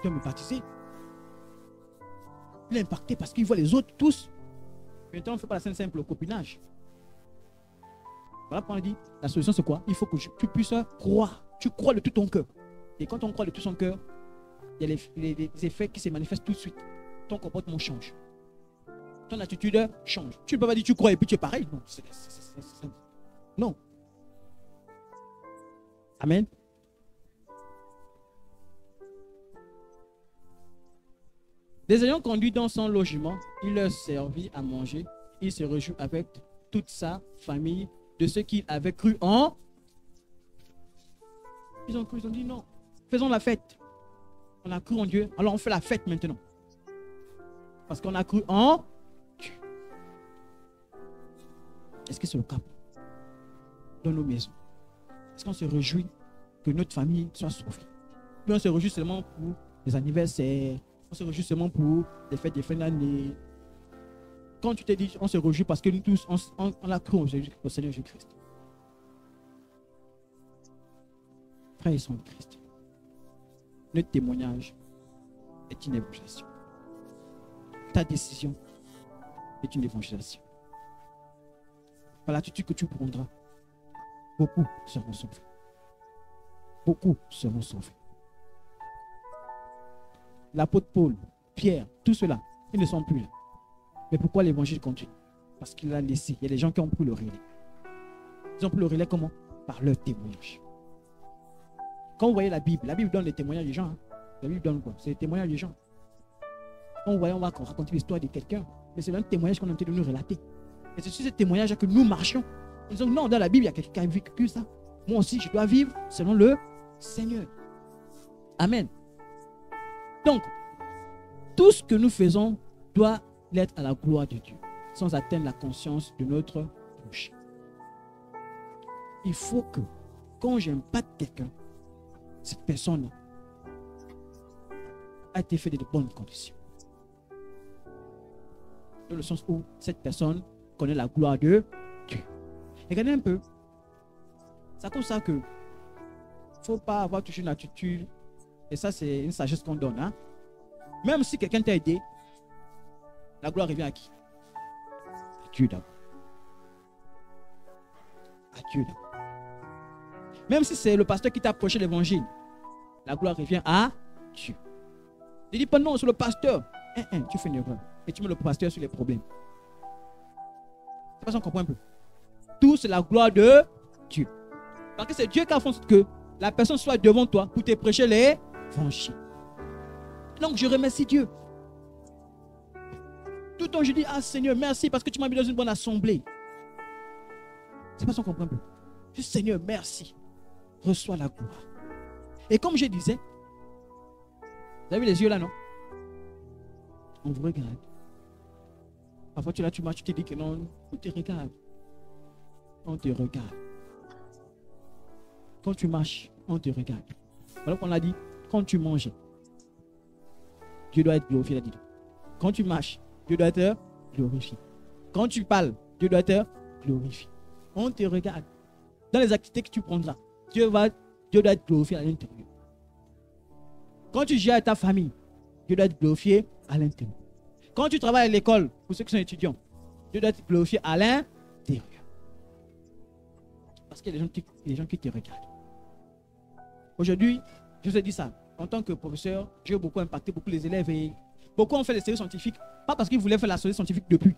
Tu dois me baptiser. Il est impacté parce qu'il voit les autres tous. Maintenant, on ne fait pas la Sainte Seine pour le copinage. Voilà pourquoi on dit, la solution c'est quoi? Il faut que tu puisses croire. Tu crois de tout ton cœur. Et quand on croit de tout son cœur, il y a les effets qui se manifestent tout de suite. Ton comportement change. Ton attitude change. Tu ne peux pas dire tu crois et puis tu es pareil. Non. Non. Amen. Les ayant conduits dans son logement, il leur servit à manger. Il se réjouit avec toute sa famille de ceux qui avaient cru en. Ils ont cru, ils ont dit non. Faisons la fête. On a cru en Dieu, alors on fait la fête maintenant. Parce qu'on a cru en Dieu. Est-ce que c'est le cas dans nos maisons? Est-ce qu'on se réjouit que notre famille soit sauvée? Ou on se réjouit seulement pour les anniversaires? On se réjouit seulement pour les fêtes de fin d'année? Quand tu te dis, on se réjouit parce que nous tous, on a cru au Seigneur Jésus-Christ. Frères et sœurs de Christ, notre témoignage est une évangélisation. Ta décision est une évangélisation. Par l'attitude que tu prendras, beaucoup seront sauvés. Beaucoup seront sauvés. L'apôtre Paul, Pierre, tout cela, ils ne sont plus là. Mais pourquoi l'évangile continue? Parce qu'il a laissé. Il y a des gens qui ont pris le relais. Ils ont pris le relais comment? Par leur témoignage. Quand vous voyez la Bible donne les témoignages des gens. Hein. La Bible donne quoi? C'est les témoignages des gens. Quand vous voyez, on va raconter l'histoire de quelqu'un. Mais c'est un témoignage qu'on a envie de nous relater. Et c'est sur ce témoignage que nous marchons. Ils disent non, dans la Bible, il y a quelqu'un qui a vécu ça. Moi aussi, je dois vivre selon le Seigneur. Amen. Donc, tout ce que nous faisons doit être à la gloire de Dieu, sans atteindre la conscience de notre bouche. Il faut que, quand j'impacte quelqu'un, cette personne a été faite de bonnes conditions. Dans le sens où cette personne connaît la gloire de Dieu. Regardez un peu. C'est comme ça que il ne faut pas avoir toujours une attitude. Et ça, c'est une sagesse qu'on donne. Hein? Même si quelqu'un t'a aidé, la gloire revient à qui? À Dieu d'abord. À Dieu d'abord. Même si c'est le pasteur qui t'a approché l'évangile, la gloire revient à Dieu. Ne dis pas non, c'est le pasteur. Tu fais une erreur. Et tu mets le pasteur sur les problèmes. C'est pas ça qu'on comprend un peu. tout, c'est la gloire de Dieu. Parce que c'est Dieu qui a fait que la personne soit devant toi pour te prêcher l'évangile. Donc je remercie Dieu. Tout le temps je dis, ah Seigneur, merci parce que tu m'as mis dans une bonne assemblée. C'est pas ça qu'on comprend plus. Je dis, Seigneur, merci. Reçois la gloire. Et comme je disais, vous avez vu les yeux là, non? On vous regarde. Parfois tu es là, tu marches, tu te dis que non, on te regarde. On te regarde. Quand tu marches, on te regarde. Voilà qu'on a dit, quand tu manges, Dieu doit être glorifié là-dedans. Quand tu marches, Dieu doit être glorifié. Quand tu parles, Dieu doit être glorifié. On te regarde. Dans les activités que tu prendras, Dieu doit être glorifié à l'intérieur. Quand tu gères ta famille, Dieu doit être glorifié à l'intérieur. Quand tu travailles à l'école, pour ceux qui sont étudiants, Dieu doit être glorifié à l'intérieur. Parce qu'il y a des gens qui te regardent. Aujourd'hui, je vous ai dit ça. En tant que professeur, j'ai beaucoup impacté beaucoup les élèves et beaucoup ont fait les séries scientifiques, pas parce qu'ils voulaient faire la série scientifique depuis,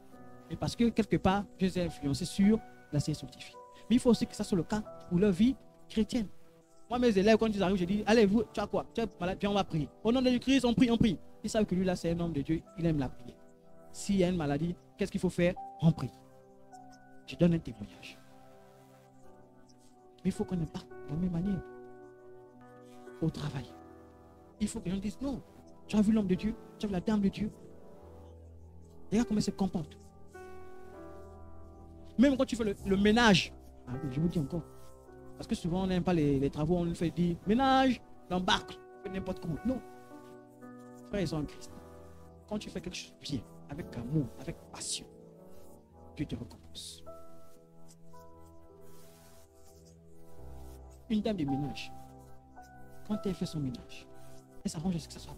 mais parce que quelque part, je les ai influencés sur la série scientifique. Mais il faut aussi que ça soit le cas pour leur vie chrétienne. Moi, mes élèves, quand ils arrivent, je dis, allez, vous, tu as quoi? Tu es malade, viens, on va prier. Au nom de Jésus-Christ, on prie, on prie. Ils savent que lui, là, c'est un homme de Dieu, il aime la prière. S'il y a une maladie, qu'est-ce qu'il faut faire? On prie. Je donne un témoignage. Mais il faut qu'on impacte de la même manière au travail. Il faut que les gens disent, non, tu as vu l'homme de Dieu, tu as vu la dame de Dieu. Regarde comment elle se comporte. Même quand tu fais le ménage, ah oui, je vous dis encore, parce que souvent on n'aime pas les travaux, on nous fait dire ménage, l'embarque, n'importe comment. Non. Frères et sœurs en Christ, quand tu fais quelque chose de bien, avec amour, avec passion, Dieu te récompense. Une dame de ménage, quand elle fait son ménage, elle s'arrange à ce que ça soit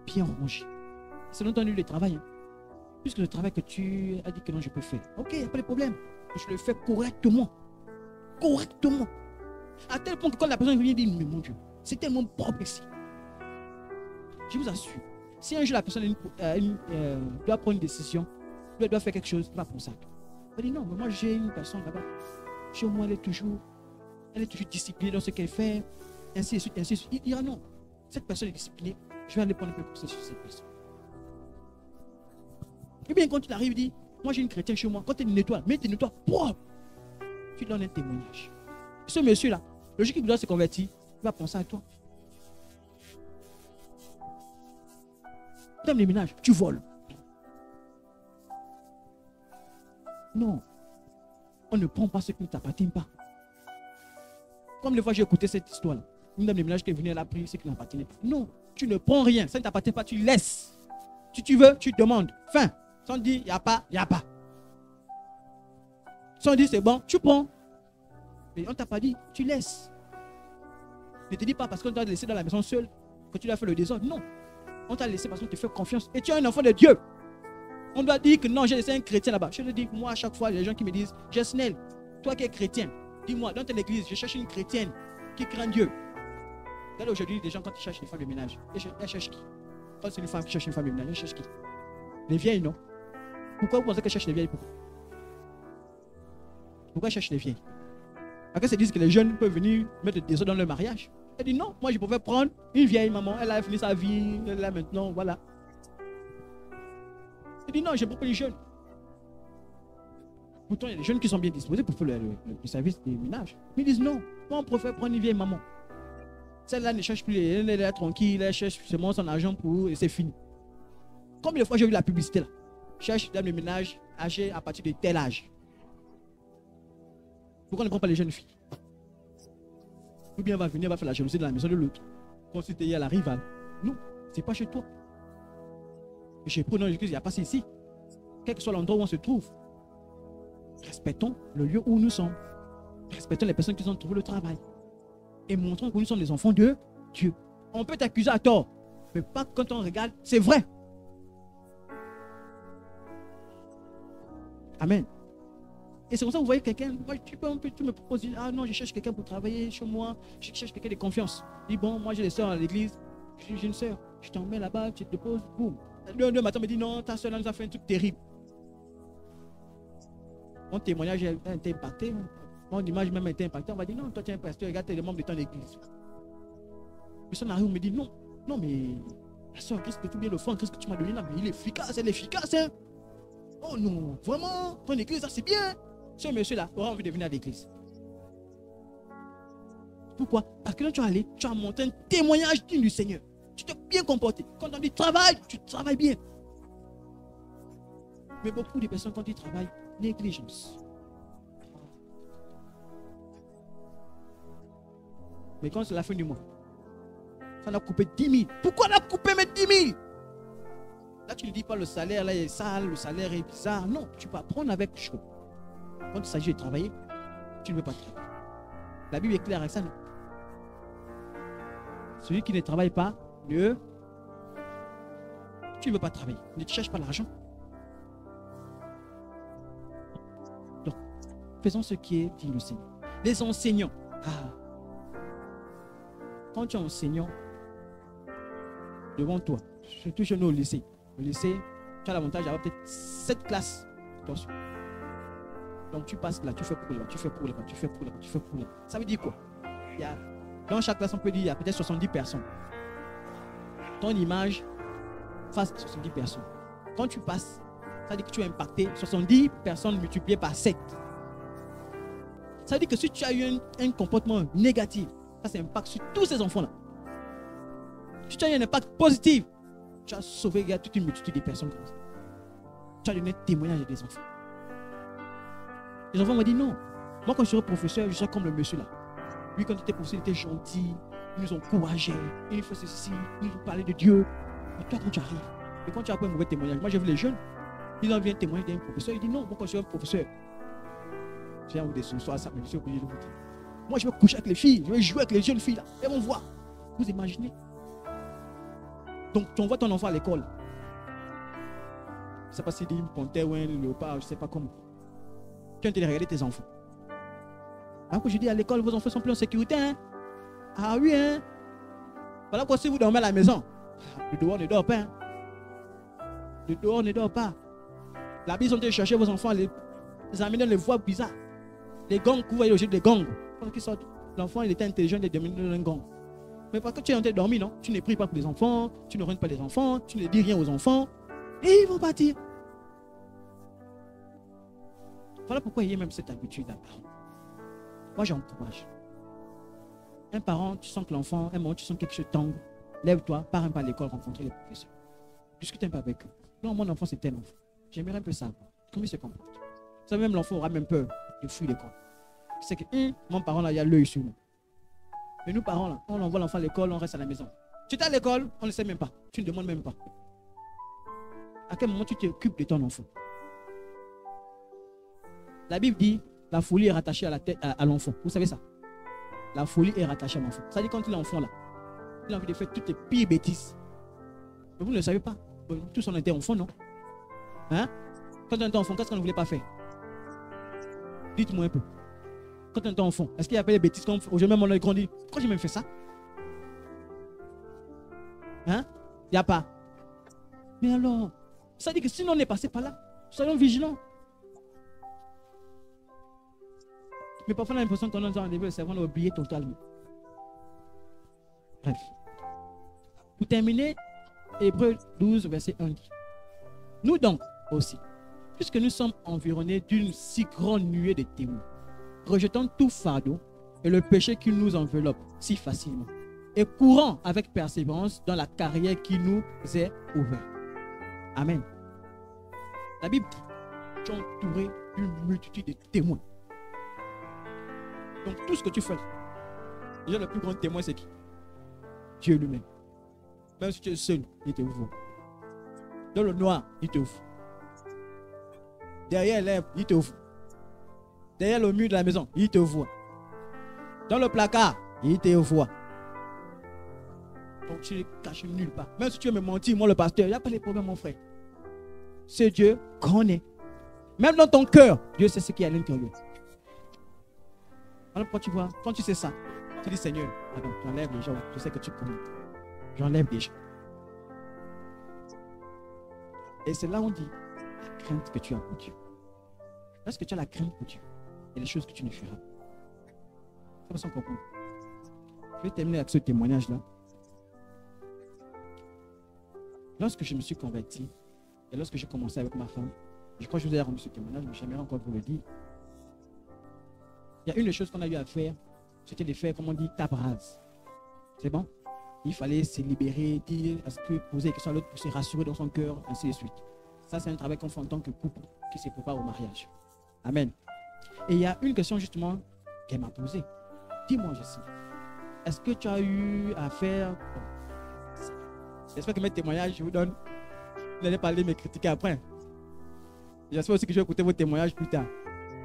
bien rangé. C'est entendu le travail. Hein. Puisque le travail que tu as dit que non, je peux faire. Ok, il n'y a pas de problème. Je le fais correctement. Correctement. À tel point que quand la personne vient dire, mais mon Dieu, c'est tellement propre ici. Je vous assure, si un jour la personne doit prendre une décision, doit faire quelque chose, pas pour ça. Elle dit non, mais moi j'ai une personne là-bas. Chez moi, elle est toujours disciplinée dans ce qu'elle fait. Ainsi de suite, ainsi de suite. Il dira non, cette personne est disciplinée, je vais aller prendre un peu de conseil sur cette personne. Et bien quand tu arrives, dis, moi j'ai une chrétienne chez moi, quand tu nettoies, mais tu nettoies propre. Tu donnes un témoignage. Ce monsieur-là, le jour qu'il doit se convertir, il va penser à toi. Tu aimes les ménages, tu voles. Non. On ne prend pas ce qui ne t'appartient pas. Comme les fois j'ai écouté cette histoire-là. Une dame de ménage qui est venue, elle a pris ce qui n'appartenait pas. Non, tu ne prends rien. Ça ne t'appartient pas, tu laisses. Si tu veux, tu demandes. Fin. Si on dit, il n'y a pas, il n'y a pas. Si on dit, c'est bon, tu prends. Mais on ne t'a pas dit, tu laisses. Ne te dis pas parce qu'on t'a laissé dans la maison seul que tu dois faire le désordre. Non. On t'a laissé parce qu'on te fait confiance. Et tu es un enfant de Dieu. On doit dire que non, j'ai laissé un chrétien là-bas. Je te dis, moi, à chaque fois, les gens qui me disent, Jesnel, toi qui es chrétien, dis-moi, dans ton église, je cherche une chrétienne qui craint Dieu. Regardez aujourd'hui, les gens, quand ils cherchent une femme de ménage, elles cherchent qui? Quand c'est une femme qui cherche une femme de ménage, elles cherchent qui? Les vieilles, non? Pourquoi vous pensez qu'elles cherchent les vieilles? Pourquoi elles cherchent les vieilles? Parce qu'elles se disent que les jeunes peuvent venir mettre des désordre dans leur mariage. Elle dit non, moi je pouvais prendre une vieille maman, elle a fini sa vie, elle est là maintenant, voilà. Elle dit non, je prends pas les jeunes. Pourtant, il y a des jeunes qui sont bien disposés pour faire le service des ménages. Mais ils disent non, moi on préfère prendre une vieille maman. Celle-là ne cherche plus, elle est là tranquille, elle cherche seulement son argent pour et c'est fini. Combien de fois j'ai vu la publicité là? Cherche une dame de ménage âgée à partir de tel âge. Pourquoi on ne prend pas les jeunes filles? Ou bien elle va venir, elle va faire la jalousie dans la maison de l'autre. Quand c'était hier, elle arrive à... Non, c'est pas chez toi. Et chez nous, il n'y a pas ça ici. Quel que soit l'endroit où on se trouve, respectons le lieu où nous sommes. Respectons les personnes qui ont trouvé le travail. Et montrons que nous sommes des enfants de Dieu. On peut t'accuser à tort, mais pas quand on regarde, c'est vrai. Amen. Et c'est comme ça que vous voyez quelqu'un, tu me proposes, ah non, je cherche quelqu'un pour travailler chez moi, je cherche quelqu'un de confiance. Je dis, bon, moi j'ai des soeurs à l'église, j'ai une soeur, je t'emmène là-bas, tu te déposes, boum. Le matin, me dit, non, ta soeur là nous a fait un truc terrible. mon témoignage a été impacté, mon image même a été impactée, on va dire non, toi tu es un pasteur, regarde les membres de ton église. Personne arrive, on me dit non, non mais la soeur, qu'est-ce que tu viens de faire, qu'est-ce que tu m'as donné là, mais il est efficace, elle est efficace. Hein? Oh non, vraiment, ton église, ça c'est bien. Ce monsieur-là aura envie de venir à l'église. Pourquoi? Parce que là tu es allé, tu as montré un témoignage digne du Seigneur. Tu t'es bien comporté. Quand on dit travail, tu travailles bien. Mais beaucoup de personnes, quand ils travaillent, négligence. Mais quand c'est la fin du mois, ça a coupé 10 000. Pourquoi on a coupé mes 10 000? Là, tu ne dis pas le salaire là est sale, le salaire est bizarre. Non, tu peux apprendre avec chaud. Quand il s'agit de travailler, tu ne veux pas travailler. La Bible est claire avec ça, non? Celui qui ne travaille pas, tu ne veux pas travailler. Ne cherche pas l'argent. Donc, faisons ce qui est dit le Seigneur. Les enseignants. Quand tu es enseignant, devant toi, surtout chez nous au lycée. Au lycée, tu as l'avantage d'avoir peut-être 7 classes. Attention. Donc tu passes là, tu fais cours là, tu fais cours là, tu fais cours là, tu fais cours là. Ça veut dire quoi? Dans chaque classe, on peut dire il y a peut-être 70 personnes. Ton image face à 70 personnes. Quand tu passes, ça veut dire que tu as impacté 70 personnes multipliées par 7. Ça veut dire que si tu as eu un comportement négatif, ça impact sur tous ces enfants-là. Si tu as eu un impact positif, tu as sauvé toute une multitude de personnes comme ça. Tu as donné témoignage des enfants. Les enfants m'ont dit non. Moi, quand je serai professeur, je serai comme le monsieur là. Lui, quand il était professeur, il était gentil. Il nous encourageait. Il nous fait ceci. Il nous parlait de Dieu. Mais toi, quand tu arrives, et quand tu as un mauvais témoignage, moi, j'ai vu les jeunes. Ils en viennent témoigner d'un professeur. Il dit non, moi, quand je serai professeur, je viens vous dire ce soir, ça, mais je suis obligé de vous dire. Moi, je vais coucher avec les filles. Je vais jouer avec les jeunes filles là. Elles vont voir. Vous imaginez? Donc, tu envoies ton enfant à l'école. Je ne sais pas s'il dit une panthère ou un léopard, je ne sais pas comment. Tu viens de regarder tes enfants. Alors que je dis à l'école, vos enfants sont plus en sécurité. Hein? Ah oui, hein? Voilà pourquoi si vous dormez à la maison, le dehors ne dort pas. Hein? Le dehors ne dort pas. La Bible, ils ont été chercher vos enfants, les amener dans les voies bizarres. Les gangs, vous voyez au jeu des gangs. Quand l'enfant, il était intelligent, il est devenu un gang. Mais parce que tu es en train de dormir, non? Tu ne pries pas pour les enfants, tu ne rentres pas les enfants, tu ne dis rien aux enfants, et ils vont partir. Voilà pourquoi il y a même cette habitude d'un parent. Moi, j'encourage. Un parent, tu sens que l'enfant, un moment, tu sens quelque chose tangue. Lève-toi, pars un peu à l'école, rencontrer les professeurs. Discute un peu avec eux. Non, mon enfant, c'est tel enfant. J'aimerais un peu savoir comment il se comporte. Vous savez, même l'enfant aura même peur de fuir l'école. C'est que mon parent, là, il y a l'œil sur nous. Mais nous, parents, là, on envoie l'enfant à l'école, on reste à la maison. Tu es à l'école, on ne sait même pas. Tu ne demandes même pas. À quel moment tu t'occupes de ton enfant? La Bible dit, la folie est rattachée à la tête, à l'enfant. Vous savez ça? La folie est rattachée à l'enfant. Ça dit quand il est enfant là, il a envie de faire toutes les pires bêtises. Mais vous ne le savez pas. Tous on était enfants, non? Hein? Quand on était enfant, qu'est-ce qu'on ne voulait pas faire? Dites-moi un peu. Quand on était enfant, est-ce qu'il y avait des bêtises comme aujourd'hui même on a grandi? Pourquoi j'ai même fait ça? Hein? Il n'y a pas. Mais alors, ça dit que si on est passé par là, soyons vigilants. Mais parfois on a l'impression qu'on a rendez-vous, c'est qu'on a oublié totalement. Bref. Pour terminer, Hébreux 12, verset 1 dit. Nous donc aussi, puisque nous sommes environnés d'une si grande nuée de témoins, rejetons tout fardeau et le péché qui nous enveloppe si facilement, et courons avec persévérance dans la carrière qui nous est ouverte. Amen. La Bible dit, tu es entouré d'une multitude de témoins. Donc tout ce que tu fais, déjà le plus grand témoin c'est qui? Dieu lui-même. Même si tu es seul, il te voit. Dans le noir, il te voit. Derrière l'herbe, il te voit. Derrière le mur de la maison, il te voit. Dans le placard, il te voit. Donc tu ne caches nulle part. Même si tu veux me mentir, moi le pasteur, il n'y a pas de problème mon frère. Ce Dieu connaît. Même dans ton cœur, Dieu sait ce qui est à l'intérieur. Alors quand tu vois, quand tu sais ça, tu dis Seigneur, pardon, j'enlève les gens, je sais que tu connais. J'enlève les gens. Et c'est là où on dit la crainte que tu as pour Dieu. Lorsque tu as la crainte pour Dieu, il y a des choses que tu ne feras pas. Ça va sans comprendre. Je vais terminer avec ce témoignage-là. Lorsque je me suis converti, et lorsque j'ai commencé avec ma femme, je crois que je vous ai rendu ce témoignage, mais j'aimerais encore vous le dire. Il y a une des choses qu'on a eu à faire, c'était de faire, comme on dit, table rase. C'est bon? Il fallait se libérer, dire, poser des questions à l'autre pour se rassurer dans son cœur, ainsi de suite. Ça, c'est un travail qu'on fait en tant que couple qui se prépare au mariage. Amen. Et il y a une question justement qu'elle m'a posée. Dis-moi, Jessie, est-ce que tu as eu à faire... J'espère que mes témoignages, je vous donne. Vous allez parler, me critiquer après. J'espère aussi que je vais écouter vos témoignages plus tard.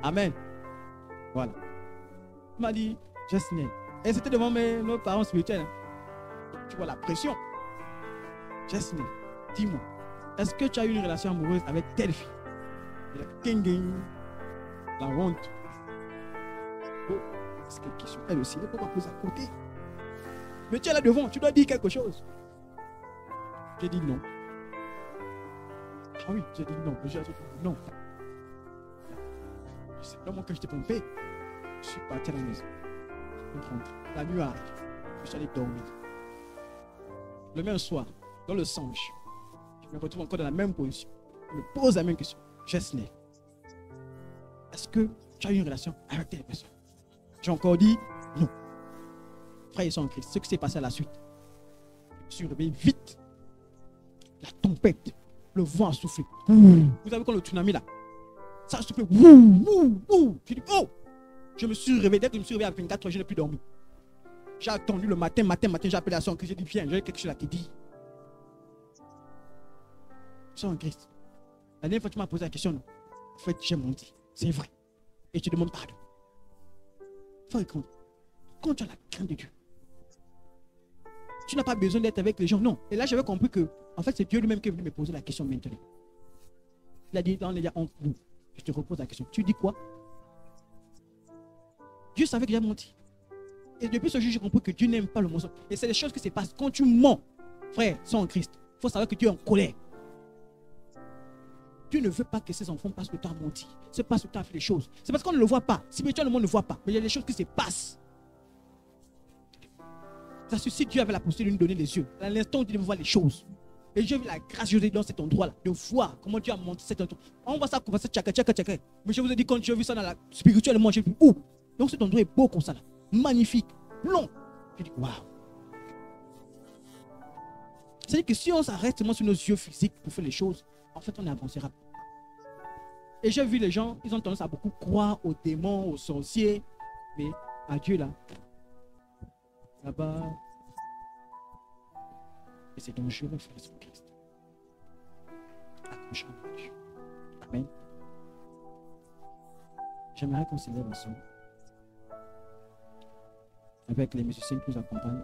Amen. Voilà. Il m'a dit, Jessie, et c'était devant nos parents spirituels. Tu vois la pression. Jessie, dis-moi, est-ce que tu as eu une relation amoureuse avec telle fille? La king, la honte. Oh, c'est quelque question. Elle aussi, elle ne peut pas poser à côté. Mais tu es là devant, tu dois dire quelque chose. J'ai dit non. Ah oui, j'ai dit non. J'ai dit non. C'est vraiment que je t'ai pompé. Je suis parti à la maison. La nuit arrive. Je suis allé dormir. Le même soir, dans le songe, je me retrouve encore dans la même position. Je me pose la même question. Jessie, est-ce que tu as eu une relation avec telle personne? J'ai encore dit non. Frère et sœurs en Christ, ce qui s'est passé à la suite. Je me suis réveillé vite. La tempête, le vent a soufflé. Vous savez quand le tsunami là, ça a soufflé. J'ai dit oh! Je me suis réveillé. Dès que je me suis réveillé à 24 heures, je n'ai plus dormi. J'ai attendu le matin, j'ai appelé la soeur en Christ. J'ai dit viens, j'ai quelque chose à te dire. Soeur en Christ. La dernière fois que tu m'as posé la question, non. En fait, j'ai menti. C'est vrai. Et tu demandes pardon. Frère, quand tu as la crainte de Dieu, tu n'as pas besoin d'être avec les gens. Non. Et là, j'avais compris que, en fait, c'est Dieu lui-même qui est venu me poser la question maintenant. Il a dit, dans les liens entre nous, je te repose la question. Tu dis quoi? Dieu savait que j'ai menti. Et depuis ce jour, j'ai compris que Dieu n'aime pas le mensonge. Et c'est des choses qui se passent quand tu mens, frère, sans Christ. Il faut savoir que Dieu est en colère. Dieu ne veut pas que ses enfants passent le temps à mentir. C'est parce que tu as fait les choses. C'est parce qu'on ne le voit pas. Spirituellement, on ne le voit pas. Mais il y a des choses qui se passent. Parce que si Dieu avait la possibilité de nous donner les yeux, à l'instant où Dieu voit les choses. Et j'ai vu la grâce de Dieu dans cet endroit-là, de voir comment Dieu a monté cet endroit. On voit ça comme ça, tchaka. Mais je vous ai dit, quand j'ai vu ça dans spirituellement, j'ai vu, oh, donc cet endroit est beau comme ça, là. Magnifique, long. Je dis, waouh. C'est-à-dire que si on s'arrête seulement sur nos yeux physiques pour faire les choses, en fait, on n'avancera pas. Et j'ai vu les gens, ils ont tendance à beaucoup croire aux démons, aux sorciers, mais à Dieu là, là-bas, et c'est dangereux, frère sur Christ. Accrochons à Dieu. Amen. J'aimerais qu'on s'élève ensemble avec les musiciens qui nous accompagnent.